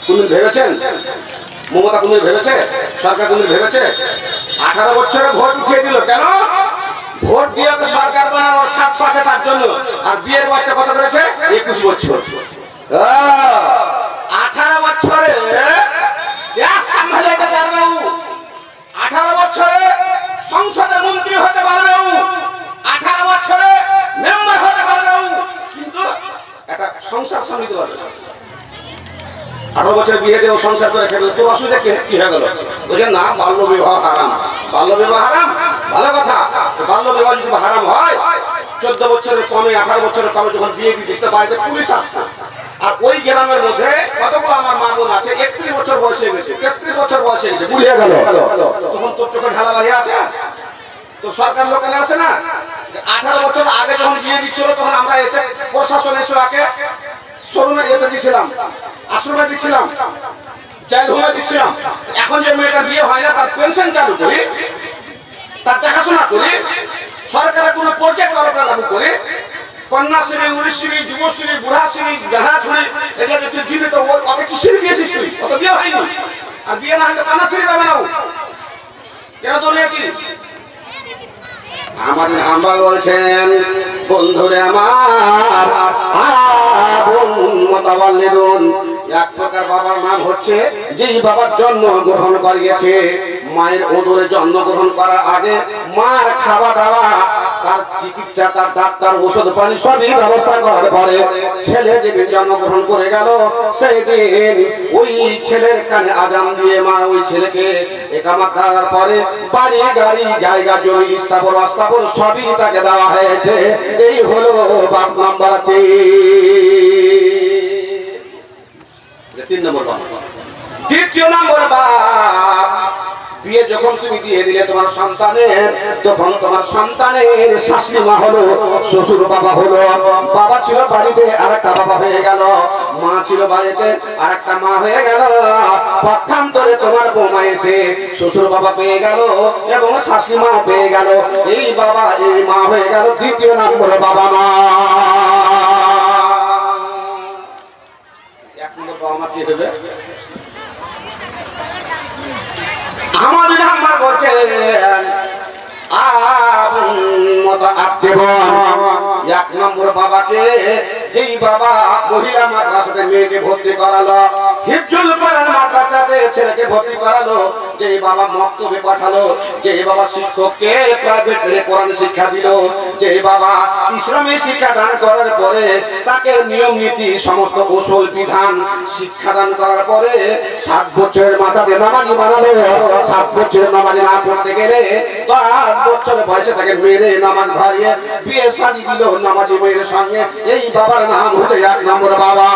কোনদিন ভেবেছেন? মমতা কোনদিন ভেবেছে? সরকার কোনদিন ভেবেছে? 18 বছরে ভোট উঠিয়ে দিল কেন? ভোট দিয়ে তো সরকার বানানোর স্বার্থ আছে তার জন্য। আর বিয়ের বয়সটা কত করেছে? 21 বছর। 18 বছরে দেশ সামলাতে পারবে ও। 18 বছরে সংসদের মন্ত্রী হতে পারবে ও। 18 বছরে মেম্বার হতে পারবে ও, কিন্তু একটা সংসার সামলাতে পারবে না। 18 বছর বিয়ে দিয়ে সংসার করে ফেললো, তোর অসুবিধা কি হয়ে গেল? বুঝলেন না, বাল্য বিবাহ হারাম। বাল্য বিবাহ হারাম, ভালো কথা। বাল্য বিবাহ যদি হারাম হয়, 14 বছরের কমে 18 বছরের কমে যখন বিয়ে দিয়ে দিচ্ছে, বাড়িতে পুলিশ আসছে। আর ওই গ্রামের মধ্যে কতগুলো আমার মা বোন আছে 31 বছর বয়সে গেছে, 33 বছর বয়সে এসে বুড়িয়ে গেল, তখন তোর চোখে ঢালা বাড়ি আছে? তো সরকার লোকালে আসে না? 18 বছর আগে যখন বিয়ে দিচ্ছিল, তখন আমরা এসে প্রশাসন এসে আগে শোরুমে যেতে দিয়েছিলাম, আশ্রমে দিচ্ছিলাম, চাইল্ড হোমে দিচ্ছিলাম। এখন যে মেয়েটার বিয়ে হয় না, তার পেনশন চালু করি, তার দেখাশোনা করি, সরকারের কোনো প্রজেক্ট আমরা লাগু করি, কন্যাশ্রী, উড়িশ্রী, যুবশ্রী, বুড়াশ্রী, বেহাছড়ি, এগুলো তুই দিবি তো ওকে কি শ্রী দিয়েছিস তুই? অত বিয়ে হয়নি। আর বিয়ে না হলে কন্যাশ্রী পাবে না ও। কেন তো নিয়ে কি? আমাদের হাম্বাল বলছেন, বন্ধুরে আমার এক প্রকার বাবার নাম হচ্ছে যেই বাবার জন্ম গ্রহণ করিয়েছে, মায়ের ওদরে জন্মগ্রহণ করার আগে মার খাওয়া দাওয়া, তার চিকিৎসা, তার ডাক্তার, ওষুধ পানি সবই ব্যবস্থা করার পরে ছেলে যেদিন জন্মগ্রহণ করে গেল, সেই দিন ওই ছেলের কানে আজান দিয়ে মা ওই ছেলেকে একামত দেওয়ার পরে বাড়ি গাড়ি, জায়গা জমি, স্থাবর অস্থাবর সবই তাকে দেওয়া হয়েছে। এই হলো বাপ নাম্বার 3 নম্বর বাপ। দ্বিতীয় নম্বর বাপ, বিয়ে যখন তুমি দিয়ে দিলে তোমার সন্তানের, তখন তোমার সন্তানের শাশুড়ি মা হলো, শ্বশুর বাবা হলো। বাবা ছিল বাড়িতে, আরেকটা বাবা হয়ে গেল। মা ছিল বাড়িতে, আরেকটা মা হয়ে গেল। পক্ষান্তরে তোমার বৌমা এসে শ্বশুর বাবা পেয়ে গেল এবং শাশুড়ি মা পেয়ে গেল। এই বাবা এই মা হয়ে গেল দ্বিতীয় নম্বর বাবা মা। এক নম্বর বাবা মা কি দেবে? আমাদের আমার বলছেন এক নম্বর বাবাকে, যেই বাবা মহিলা মাদ্রাসাতে মেয়েকে ভর্তি করালো, হিফজুল কোরআন মাদ্রাসাতে ছেলেকে ভর্তি করালো, যেই বাবা মক্তবে পাঠালো, যেই বাবা শিক্ষককে প্রাইভেটে কোরআন শিক্ষা দিল, যেই বাবা ইসলামী শিক্ষা দান করার পরে তাকে নিয়ম নীতি সমস্ত কৌশল বিধান শিক্ষাদান করার পরে 7 বছরের মাথাতে নামাজি বানালো। 7 বছরের নামাজি না পড়তে গেলে 10 বছর বয়সে তাকে মেরে নামাজ ধরিয়ে বিয়ে শাদী দিল নামাজি মেয়ের সঙ্গে। এই বাবার নাম হচ্ছে 1 নম্বর বাবা।